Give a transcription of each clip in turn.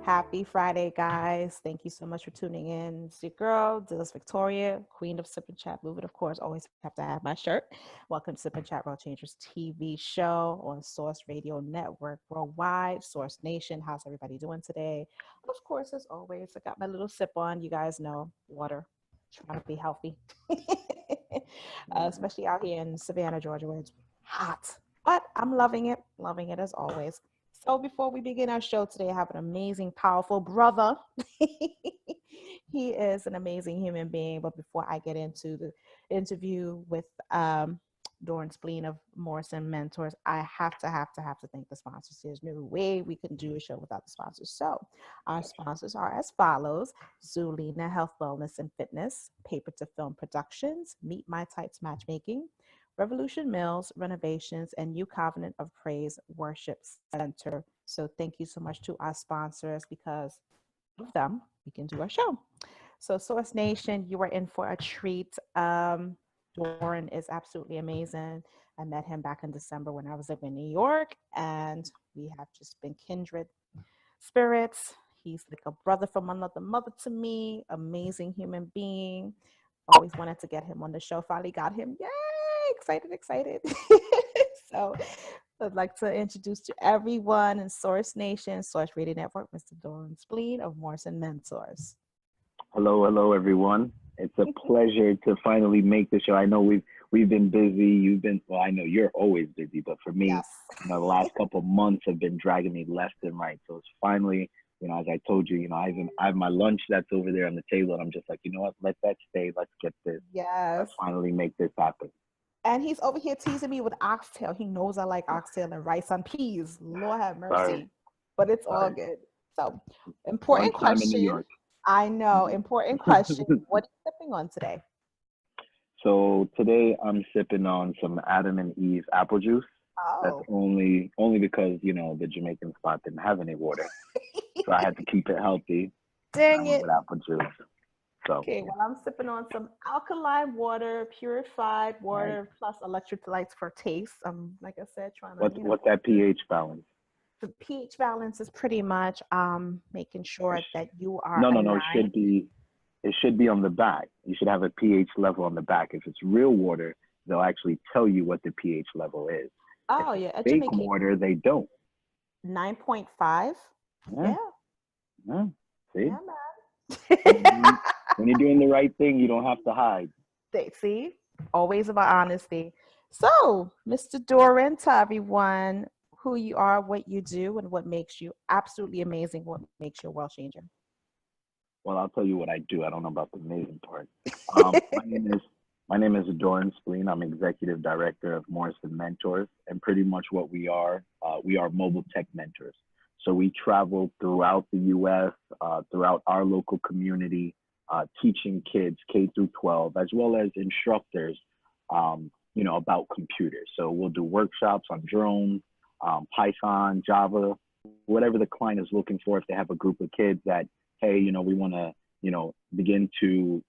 Happy Friday, guys. Thank you so much for tuning in. It's your girl, Dhylles Victoria, Queen of Sip and Chat Movement. Of course, always have to have my shirt. Welcome to Sip and Chat World Changers TV show on Source Radio Network Worldwide, Source Nation. How's everybody doing today? Of course, as always, I got my little sip on. You guys know, water. Trying to be healthy. Especially out here in Savannah, Georgia, where it's hot. But I'm loving it as always. So before we begin our show today, I have an amazing, powerful brother. He is an amazing human being. But before I get into the interview with Doron Spleen of Morrison Mentors, I have to thank the sponsors. There's no way we can do a show without the sponsors. So our sponsors are as follows: Zulina Health, Wellness, and Fitness, Paper to Film Productions, Meet My Types Matchmaking, Revolution Mills Renovations, and New Covenant of Praise Worship Center. So thank you so much to our sponsors. Because of them, we can do our show. So Source Nation, you are in for a treat. Doron is absolutely amazing. I met him back in December when I was living in New York, and we have just been kindred spirits. He's like a brother from another mother to me, amazing human being. Always wanted to get him on the show. Finally got him. Yay! Excited. So I'd like to introduce to everyone in Source Nation, Source Radio Network, Mr. Doron Spleen of Morrison Mentors. Hello, everyone. It's a pleasure to finally make the show. I know we've been busy. I know you're always busy, but for me, Yes. The last couple of months have been dragging me left and right. So it's finally, as I told you, I have my lunch that's over there on the table, and I'm just like, you know what, let that stay. Let's get this. Yes. Let's finally make this happen. And he's over here teasing me with oxtail. He knows I like oxtail and rice and peas. Lord have mercy. Sorry. But it's all good. So, important question. In New York. I know. Important question. What are you sipping on today? So today I'm sipping on some Adam and Eve apple juice. Oh. That's only because, the Jamaican spot didn't have any water. So I had to keep it healthy. Dang it. With apple juice. So, okay, well, I'm sipping on some alkaline water, purified water, plus electrolytes for taste. Like I said, trying to. What's that pH balance? The pH balance is pretty much making sure that you are. No. It should be on the back. You should have a pH level on the back. If it's real water, they'll actually tell you what the pH level is. Oh, if yeah. it's fake water, they don't. 9.5. Yeah. See? Yeah, man. When you're doing the right thing, you don't have to hide. See? Always about honesty. So, Mr. Doron, tell everyone who you are, what you do, and what makes you absolutely amazing, what makes you a world changer. Well, I'll tell you what I do. I don't know about the amazing part. My name is Doron Spleen. I'm executive director of Morrison Mentors, and pretty much what we are mobile tech mentors. So we travel throughout the U.S., throughout our local community, teaching kids K through 12, as well as instructors, about computers. So we'll do workshops on drones, Python, Java, whatever the client is looking for. If they have a group of kids that, hey, we want to, begin to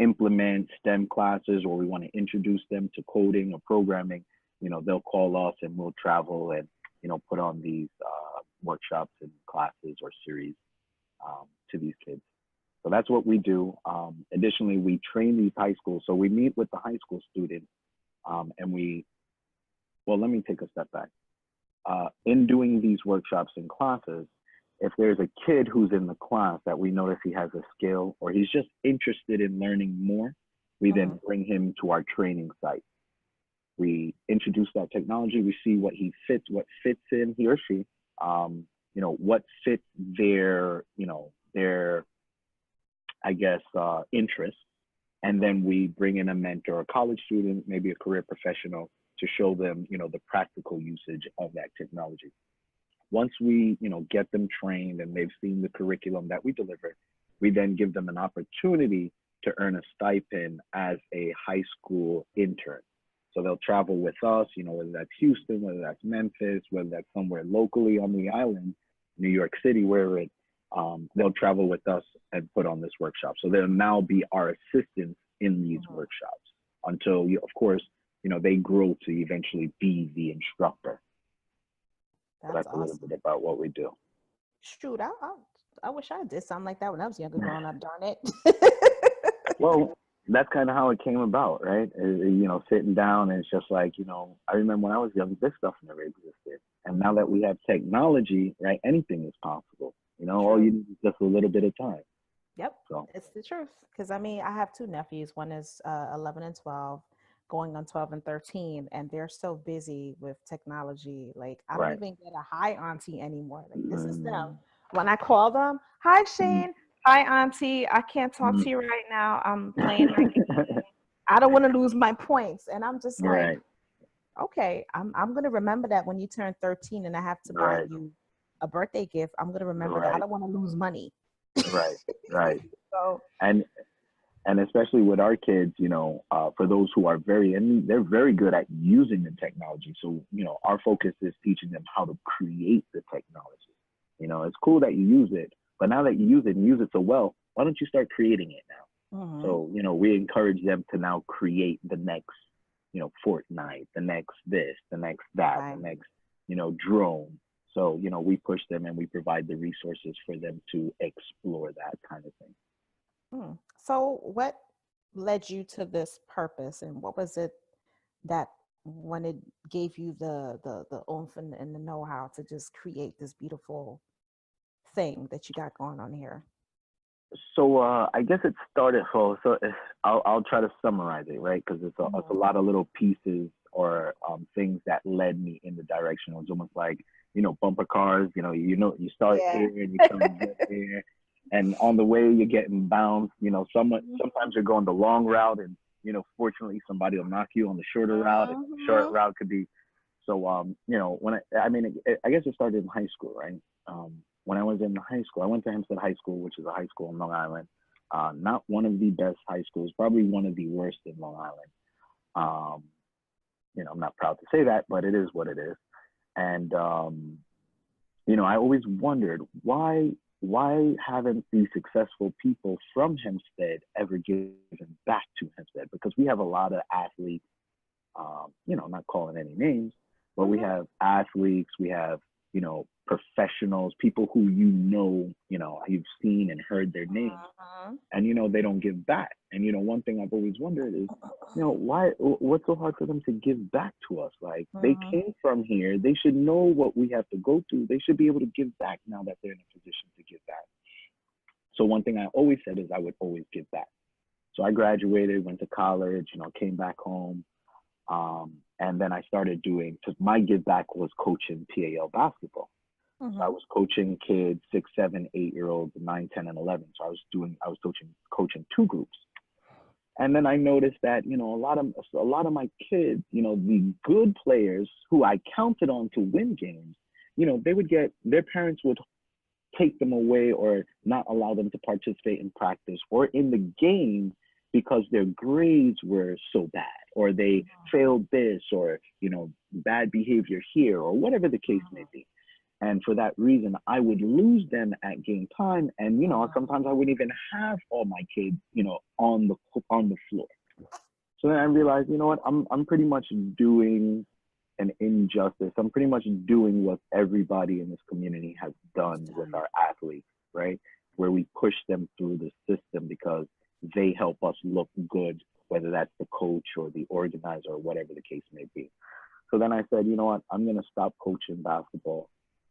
implement STEM classes, or we want to introduce them to coding or programming, they'll call us and we'll travel and, put on these workshops and classes or series to these kids. So that's what we do. Additionally, we train these high schools. So we meet with the high school students let me take a step back. In doing these workshops and classes, if there's a kid who's in the class that we notice he has a skill or he's just interested in learning more, we then bring him to our training site. We introduce that technology. We see what fits in he or she, what fits their interest. And then we bring in a mentor, a college student, maybe a career professional, to show them, the practical usage of that technology. Once we, get them trained and they've seen the curriculum that we deliver, we then give them an opportunity to earn a stipend as a high school intern. So they'll travel with us, whether that's Houston, whether that's Memphis, whether that's somewhere locally on the island, New York City, wherever they'll travel with us and put on this workshop. So they'll now be our assistants in these workshops until, of course, they grow to eventually be the instructor. That's awesome. A little bit about what we do. Shoot, I wish I did something like that when I was younger growing up, darn it. Well, that's kind of how it came about, right? Sitting down and it's just like, I remember when I was young, this stuff never existed. And now that we have technology, right, anything is possible. All True. you need is just a little bit of time. Yep, So, it's the truth. Because I mean, I have two nephews. One is 11 and 12, going on 12 and 13, and they're so busy with technology. Like, I don't right. even get a hi, auntie anymore. Like, this is them. Mm, When I call them, hi, mm, Shane. Hi, auntie. I can't talk mm. to you right now. I'm playing my game. I don't want to lose my points. And I'm just like, Right, okay, I'm gonna remember that when you turn 13 and I have to buy right, you a birthday gift. I'm gonna remember that. I right, don't want to lose money. right, right. So And especially with our kids, for those who are they're very good at using the technology. So, our focus is teaching them how to create the technology. It's cool that you use it, but now that you use it and use it so well, why don't you start creating it now? So, we encourage them to now create the next, Fortnite, the next this, the next that, right. the next, drone. So, we push them and we provide the resources for them to explore that kind of thing. So what led you to this purpose, and what was it that when it gave you the oomph and the know-how to just create this beautiful thing that you got going on here? So I guess it started. I'll try to summarize it, right? Because it's a lot of little pieces or things that led me in the direction. It was almost like bumper cars. You start Yeah. here and you come and get there, and on the way you're getting bounced. Sometimes you're going the long route, and fortunately somebody will knock you on the shorter route. And the short route could be. So I guess it started in high school, right? When I was in high school, I went to Hempstead High School, which is a high school in Long Island. Not one of the best high schools, probably one of the worst in Long Island. I'm not proud to say that, but it is what it is. And I always wondered why haven't the successful people from Hempstead ever given back to Hempstead? Because we have a lot of athletes. I'm not calling any names, but we have athletes, we have, professionals, people who you've seen and heard their names, and they don't give back. And one thing I've always wondered is, what's so hard for them to give back to us? Like, they came from here, they should know what we have to go through. They should be able to give back now that they're in a position to give back. So one thing I always said is I would always give back. So I graduated, went to college, came back home. And then I started doing, because my give back was coaching PAL basketball. So I was coaching kids, 6, 7, 8-year-olds, 9, 10, and 11. So I was coaching 2 groups. And then I noticed that, a lot of my kids, the good players who I counted on to win games, they would their parents would take them away or not allow them to participate in practice or in the game because their grades were so bad, or they failed this, or, bad behavior here, or whatever the case may be. And for that reason, I would lose them at game time. And, sometimes I wouldn't even have all my kids, on the floor. So then I realized, I'm pretty much doing an injustice. I'm pretty much doing what everybody in this community has done with our athletes, right? Where we push them through the system because they help us look good, whether that's the coach or the organizer or whatever the case may be. So then I said, I'm going to stop coaching basketball.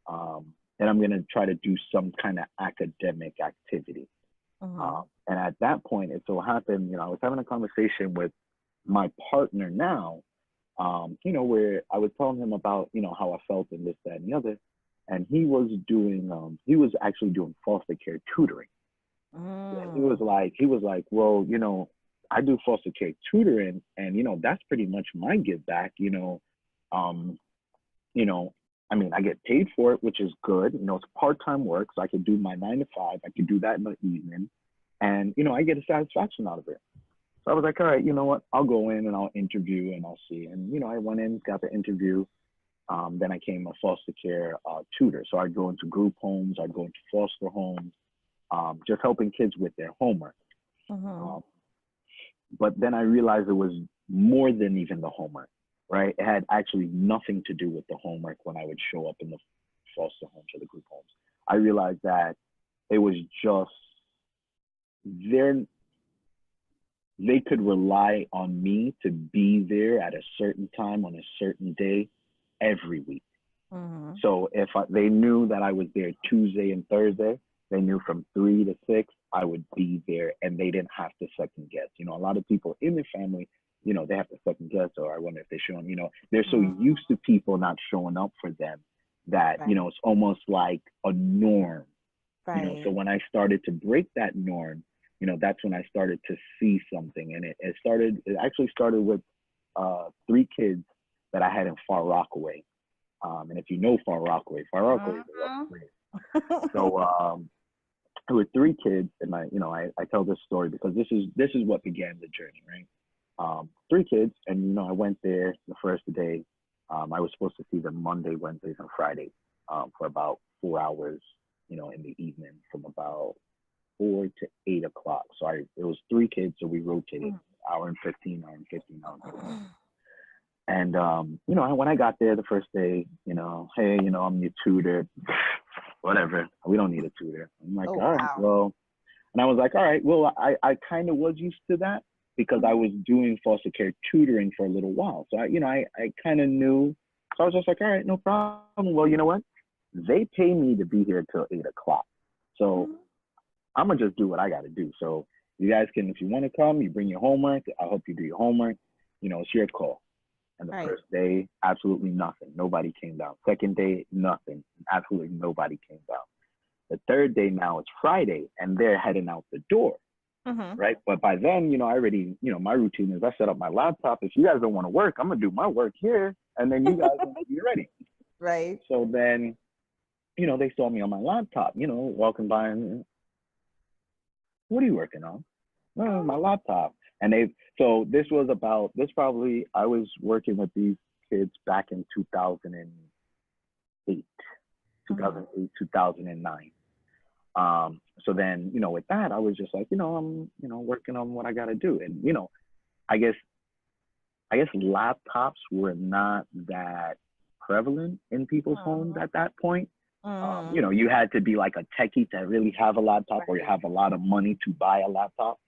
And I'm going to try to do some kind of academic activity. And at that point, it so happened, I was having a conversation with my partner now, where I was telling him about, how I felt and this, that, and the other. And he was actually doing foster care tutoring. And he was like, well, I do foster care tutoring, and, that's pretty much my give back, I get paid for it, which is good. It's part-time work, so I could do my 9 to 5. I could do that in the evening, and I get a satisfaction out of it. So I was like, all right, you know what? I'll go in and I'll interview and I'll see. And I went in, got the interview. Then I became a foster care tutor. So I'd go into group homes, I'd go into foster homes, just helping kids with their homework. But then I realized it was more than even the homework. Right? It had actually nothing to do with the homework when I would show up in the foster homes or the group homes. I realized that it was just there. They could rely on me to be there at a certain time on a certain day every week. Mm-hmm. So if they knew that I was there Tuesday and Thursday, they knew from 3 to 6 I would be there, and they didn't have to second guess. You know, a lot of people in the family, you know, they have to second guess, or I wonder if they're showing. You know, they're so used to people not showing up for them that you know it's almost like a norm. You know, so when I started to break that norm, you know, that's when I started to see something. And it actually started with 3 kids that I had in Far Rockaway. And if you know Far Rockaway is a rough place. So it was 3 kids, and I tell this story because this is what began the journey, right? 3 kids, and you know, I went there the first day. I was supposed to see them Monday, Wednesdays, and Fridays for about 4 hours, you know, in the evening from about 4 to 8 o'clock. So it was 3 kids, so we rotated, hour and 15, hour and 15, hour and 15. And you know, when I got there the first day, you know, hey, you know, I'm your tutor, whatever. We don't need a tutor. I'm like, all right, well, and I was like, all right, well, I kind of was used to that because I was doing foster care tutoring for a little while. So I kind of knew. So I was just like, all right, no problem. Well, you know what? They pay me to be here till 8 o'clock. So I'm gonna just do what I gotta do. So you guys can, if you want to come, you bring your homework. I hope you do your homework. You know, it's your call. And the first day, absolutely nothing. Nobody came down. Second day, nothing. Absolutely nobody came down. The third day, now it's Friday, and they're heading out the door, right? But by then, you know, I already, you know, my routine is I set up my laptop. If you guys don't want to work, I'm gonna do my work here, and then you guys will be ready. Right. So then, you know, they saw me on my laptop, you know, walking by, and what are you working on? Oh, my laptop. And so this probably, I was working with these kids back in 2008, 2009. So then, you know, with that, I was just like, you know, I'm, you know, working on what I got to do. And, you know, I guess laptops were not that prevalent in people's homes at that point. You know, you had to be like a techie to really have a laptop, or you have a lot of money to buy a laptop.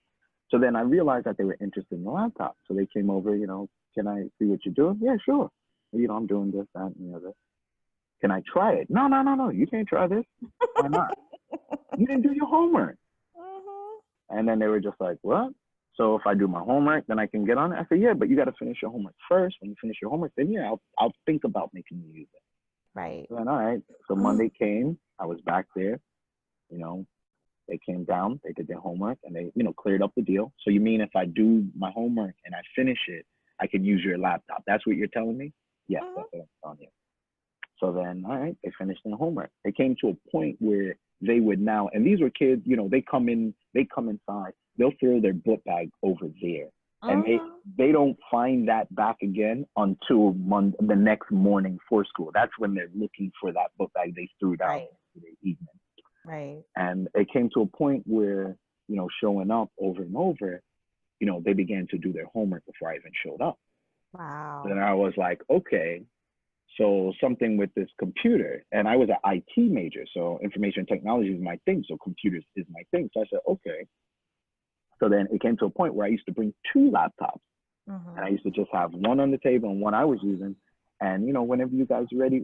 So then I realized that they were interested in the laptop. So they came over, you know, can I see what you're doing? Yeah, sure. You know, I'm doing this, that, and the other. Can I try it? No, you can't try this. Why not? You didn't do your homework. And then they were just like, what? So if I do my homework, then I can get on it? I said, yeah, but you got to finish your homework first. When you finish your homework, then yeah, I'll think about making you use it. Right. So then, all right. So Monday came, I was back there, you know, they came down, they did their homework, and they, you know, cleared up the deal. So you mean if I do my homework and I finish it, I can use your laptop? That's what you're telling me? Yes, that's what I'm telling you. So then, all right, they finished their homework. They came to a point where they would now, and these were kids, you know, they come inside, they'll throw their book bag over there. And they don't find that back again until the next morning for school. That's when they're looking for that book bag they threw down in the evening. Right. And it came to a point where, you know, showing up over and over, you know, they began to do their homework before I even showed up. Wow. And I was like, okay, so something with this computer. And I was an IT major, so information technology is my thing. So computers is my thing. So I said, okay. So then it came to a point where I used to bring 2 laptops. And I used to just have one on the table and one I was using. And, you know, whenever you guys ready,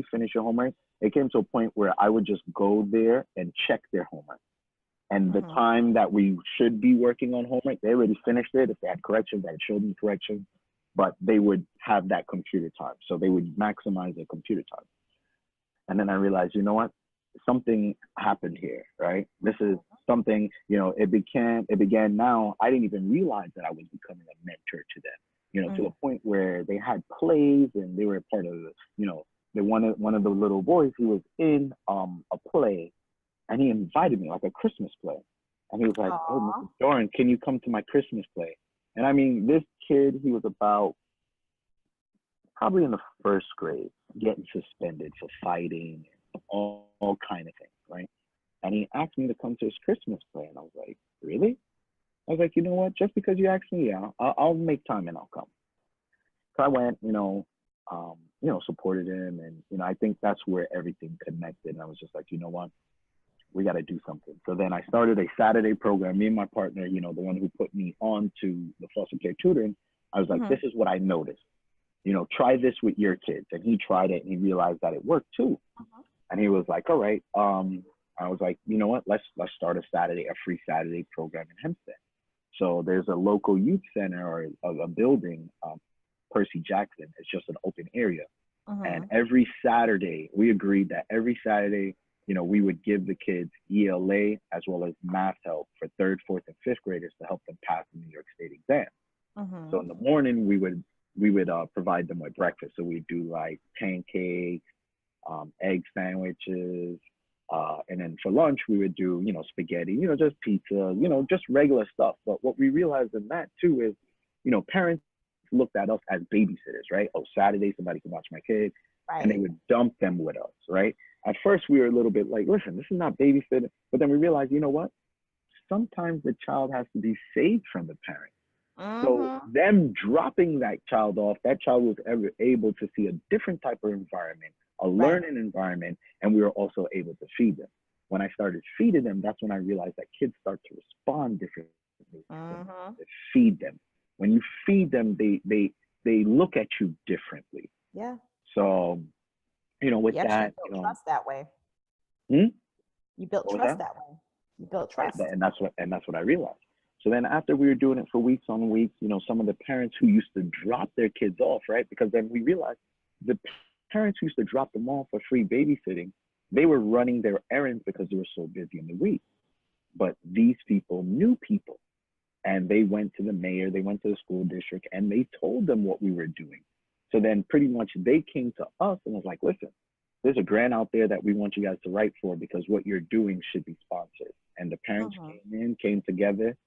finish your homework. It came to a point where I would just go there and check their homework. And the time that we should be working on homework, they already finished it. If they had corrections, I showed them corrections. But they would have that computer time. So they would maximize their computer time. And then I realized, you know what? Something happened here, right? This is something, you know, it began now. I didn't even realize that I was becoming a mentor to them, you know, to a point where they had plays and they were part of, you know, one of the little boys, he was in a play, and he invited me, like a Christmas play. And he was like, oh, Mr. Doron, can you come to my Christmas play? And I mean, this kid, he was about probably in the first grade, getting suspended for fighting, all kind of things, right? And he asked me to come to his Christmas play, and I was like, really? I was like, you know what? Just because you asked me, yeah, I'll make time and I'll come. So I went, you know, supported him, and you know, I think that's where everything connected. And I was just like, you know what? we got to do something. So then I started a Saturday program. Me and my partner, the one who put me on to the foster care tutoring, I was like, this is what I noticed. Try this with your kids. And he tried it and he realized that it worked too. And he was like, all right. I was like, you know what? Let's start a free Saturday program in Hempstead. So there's a local youth center or a building, Percy Jackson. It's just an open area. And every Saturday, we agreed that every Saturday, we would give the kids ELA as well as math help for 3rd, 4th, and 5th graders to help them pass the New York State exam. So in the morning, we would provide them with breakfast. So we'd do like pancakes, egg sandwiches, and then for lunch, we would do, spaghetti, just pizza, just regular stuff. But what we realized in that too is, parents looked at us as babysitters, right? Oh, Saturday, somebody can watch my kids. Right. And they would dump them with us, right? At first, we were a little bit like, listen, this is not babysitting. But then we realized, you know what? Sometimes the child has to be saved from the parent. So them dropping that child off, that child was ever able to see a different type of environment, a learning environment, and we were also able to feed them. When I started feeding them, that's when I realized that kids start to respond differently. Feed them. When you feed them, they look at you differently. Yeah. So, with that, you built trust that way. You built trust that way. You built trust. And that's what I realized. So then after we were doing it for weeks on weeks, some of the parents who used to drop their kids off, right? Because then we realized the parents who used to drop them off for free babysitting, they were running their errands because they were so busy in the week. But these people knew people, and they went to the mayor, they went to the school district, and they told them what we were doing. So then pretty much they came to us and was like, listen, there's a grant out there that we want you guys to write for because what you're doing should be sponsored. And the parents came together,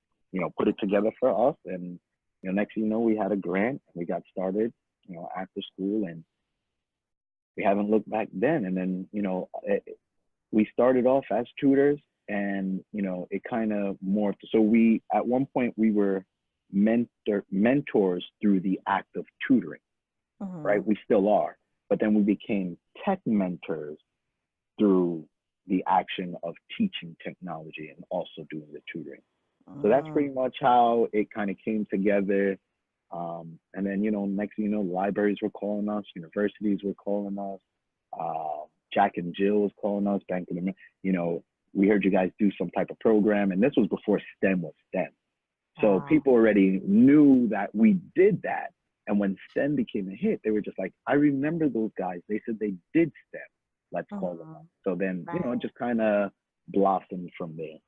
put it together for us. And, next thing you know, we had a grant and we got started, after school, and we haven't looked back then. And then, we started off as tutors, and, it kind of morphed. So at one point we were mentors through the act of tutoring, right? We still are, but then we became tech mentors through the action of teaching technology and also doing the tutoring. So that's pretty much how it kind of came together. And then, next thing you know, libraries were calling us, universities were calling us, Jack and Jill was calling us, Bank of America, we heard you guys do some type of program. And this was before STEM was STEM. So people already knew that we did that. And when STEM became a hit, they were just like, I remember those guys. They said they did STEM. Let's call them up. So then, it just kind of blossomed from there.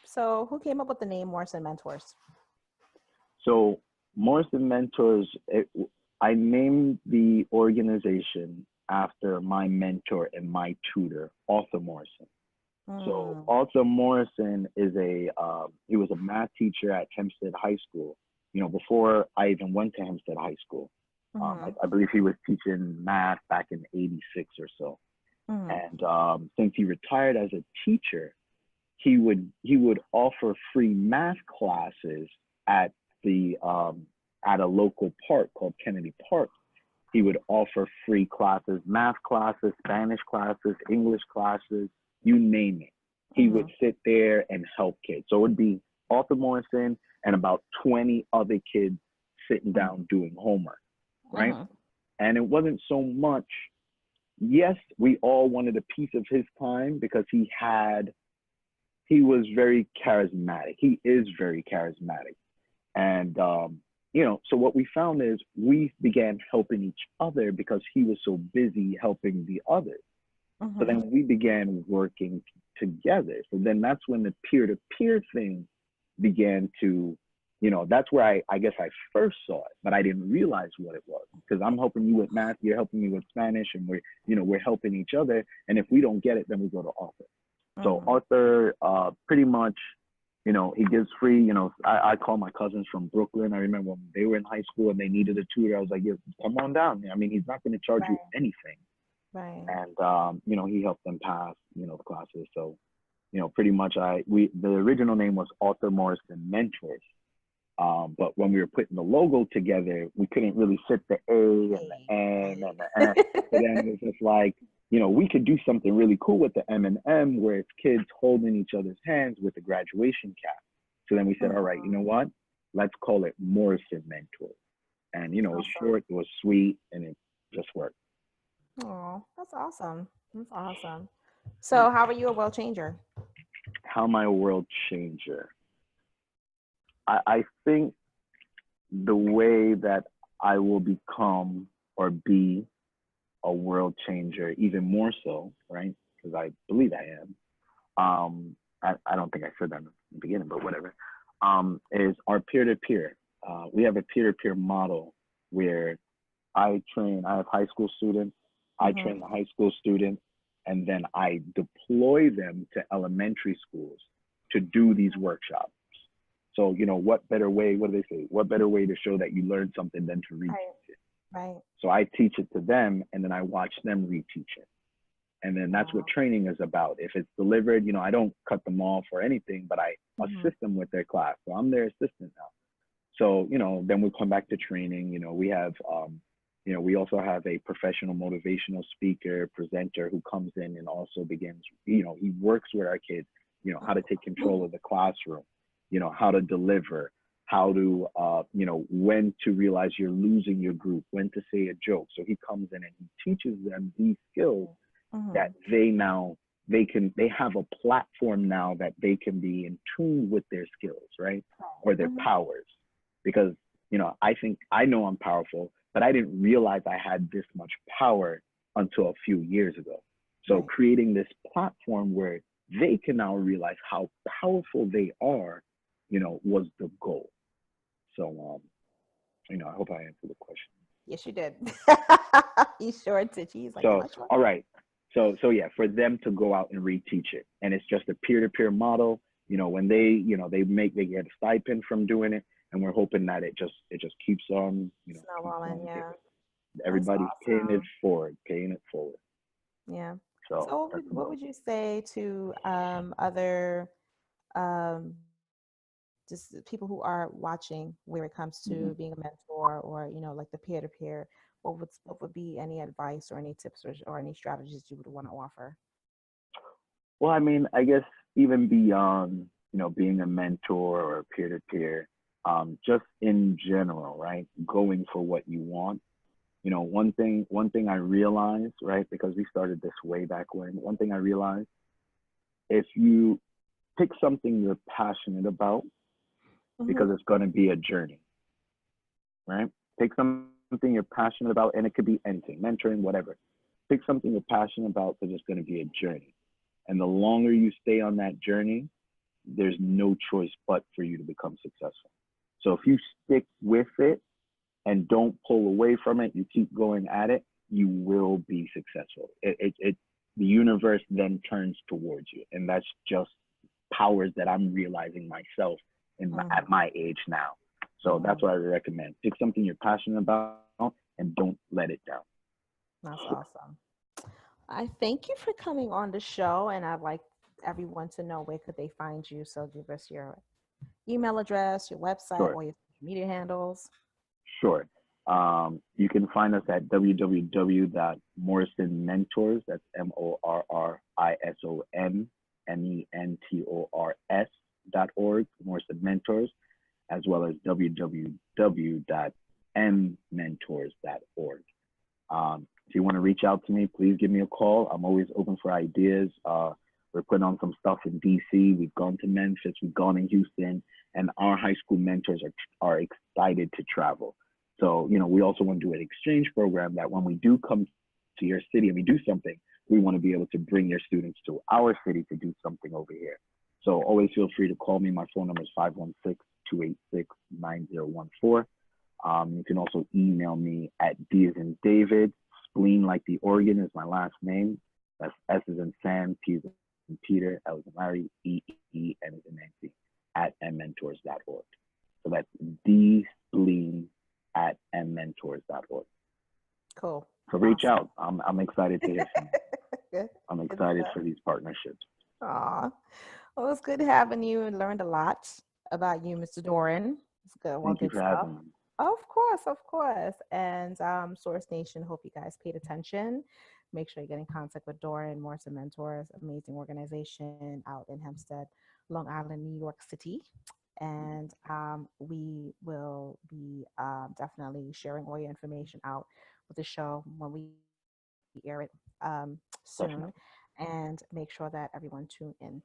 So who came up with the name Morrison Mentors? So Morrison Mentors, I named the organization after my mentor and my tutor, Arthur Morrison. So Arthur Morrison is he was a math teacher at Hempstead High School, before I even went to Hempstead High School. I believe he was teaching math back in '86 or so. And since he retired as a teacher, he would offer free math classes at a local park called Kennedy Park. He would offer free classes, math classes, Spanish classes, English classes, you name it. He would sit there and help kids. So it would be Arthur Morrison and about 20 other kids sitting down doing homework, right? And it wasn't so much, yes, we all wanted a piece of his time because he was very charismatic. He is very charismatic. And, so what we found is we began helping each other because he was so busy helping the others. So then we began working together. So then that's when the peer-to-peer thing began to, that's where I guess I first saw it, but I didn't realize what it was because I'm helping you with math, you're helping me with Spanish, and we're helping each other. And if we don't get it, then we go to Arthur. So Arthur, pretty much, he gives free, I call my cousins from Brooklyn. I remember when they were in high school and they needed a tutor, I was like, yeah, come on down. I mean, he's not going to charge you anything. Right. And, he helped them pass, the classes. So, pretty much the original name was Arthur Morrison Mentors. But when we were putting the logo together, we couldn't really fit the A and the N and the N. So then it was just like, we could do something really cool with the M&M where it's kids holding each other's hands with the graduation cap. So then we said, all right, you know what? Let's call it Morrison Mentors. And, it was short, it was sweet, and it just worked. Oh, that's awesome. That's awesome. So how are you a world changer? How am I a world changer? I think the way that I will become or be a world changer, even more so, right? Because I believe I am. I don't think I said that in the beginning, but whatever. Is our peer-to-peer. We have a peer-to-peer model where I have high school students, I train the high school students, and then I deploy them to elementary schools to do these workshops. So, what better way, what do they say? What better way to show that you learned something than to reteach it? Right. So I teach it to them, and then I watch them reteach it. And then that's what training is about. If it's delivered, I don't cut them off or anything, but I assist them with their class. So I'm their assistant now. So, then we come back to training. We have, we also have a professional motivational speaker, presenter who comes in and also begins, he works with our kids, how to take control of the classroom, how to deliver, how to, when to realize you're losing your group, when to say a joke. So he comes in and he teaches them these skills that they have a platform now that they can be in tune with their skills, right? Or their powers. Because, I think I know I'm powerful, but I didn't realize I had this much power until a few years ago. So creating this platform where they can now realize how powerful they are, was the goal. So, I hope I answered the question. Yes, you did. You sure did. He's like, so, all right. So yeah, for them to go out and reteach it. And it's just a peer-to-peer model. When they get a stipend from doing it. And we're hoping that it just keeps on, snowballing, everybody's paying it forward. Yeah. So what would you say to other just people who are watching where it comes to being a mentor or, like the peer-to-peer? What would be any advice or any tips or any strategies you would want to offer? Well, I mean, I guess even beyond, being a mentor or a peer-to-peer, just in general, right? Going for what you want. One thing I realized, right? Because we started this way back when, one thing I realized, if you pick something you're passionate about, because it's going to be a journey, right? Pick something you're passionate about, and it could be anything, mentoring, whatever. Pick something you're passionate about because it's going to be a journey. And the longer you stay on that journey, there's no choice but for you to become successful. So if you stick with it and don't pull away from it, you keep going at it, you will be successful. The universe then turns towards you. And that's just powers that I'm realizing myself at my age now. So that's what I would recommend. Pick something you're passionate about and don't let it down. That's awesome. I thank you for coming on the show, and I'd like everyone to know where could they find you. So give us your email address, your website, or your social media handles. Sure. You can find us at www.morrisonmentors, that's MorrisonMentors.org, Morrison Mentors, as well as www.mmentors.org. If you want to reach out to me, please give me a call. I'm always open for ideas. We're putting on some stuff in DC. We've gone to Memphis, we've gone in Houston, and our high school mentors are excited to travel. So, we also want to do an exchange program that when we do come to your city and we do something, we want to be able to bring your students to our city to do something over here. So always feel free to call me. My phone number is 516-286-9014. You can also email me at D as in David, Spleen like the organ is my last name. That's S as in Sam, P as in Peter, L as in Larry, N as in Nancy, at mmentors.org. So that's dspleen@mmentors.org. Cool. So reach out. I'm excited to hear from you. Good. I'm excited for these partnerships. Aw. Well, it's good having you and learned a lot about you, Mr. Doron. It's good. Well, Thank you for having me. Of course. And Source Nation, hope you guys paid attention make sure you get in contact with Doron Morrison Mentors, amazing organization out in Hempstead, Long Island, New York City. And we will be definitely sharing all your information out with the show when we air it soon. Definitely. And make sure that everyone tune in.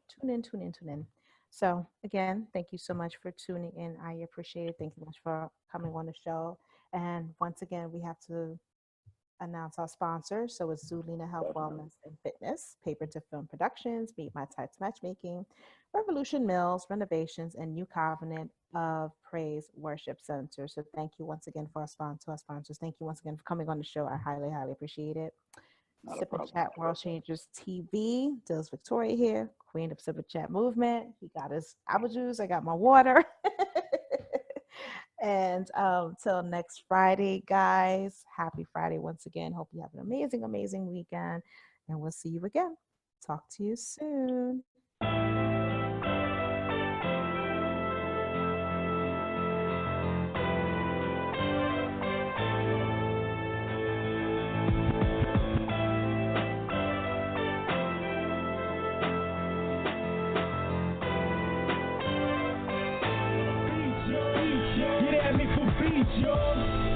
So again, thank you so much for tuning in. I appreciate it. Thank you so much for coming on the show. And once again, we have to announce our sponsors. So it's Zulina Health, Definitely. Wellness, and Fitness, Paper to Film Productions, Meet My Types Matchmaking, Revolution Mills, Renovations, and New Covenant of Praise Worship Center. So thank you once again for our sponsors. Thank you once again for coming on the show. I highly, highly appreciate it. Not a Sip and problem. Chat World Changers TV. Dhylles Victoria here, Queen of Sip and Chat Movement. He got his apple juice. I got my water. And till next Friday, guys. Happy Friday once again. Hope you have an amazing, amazing weekend. And we'll see you again. Talk to you soon. Get at me for beats, y'all.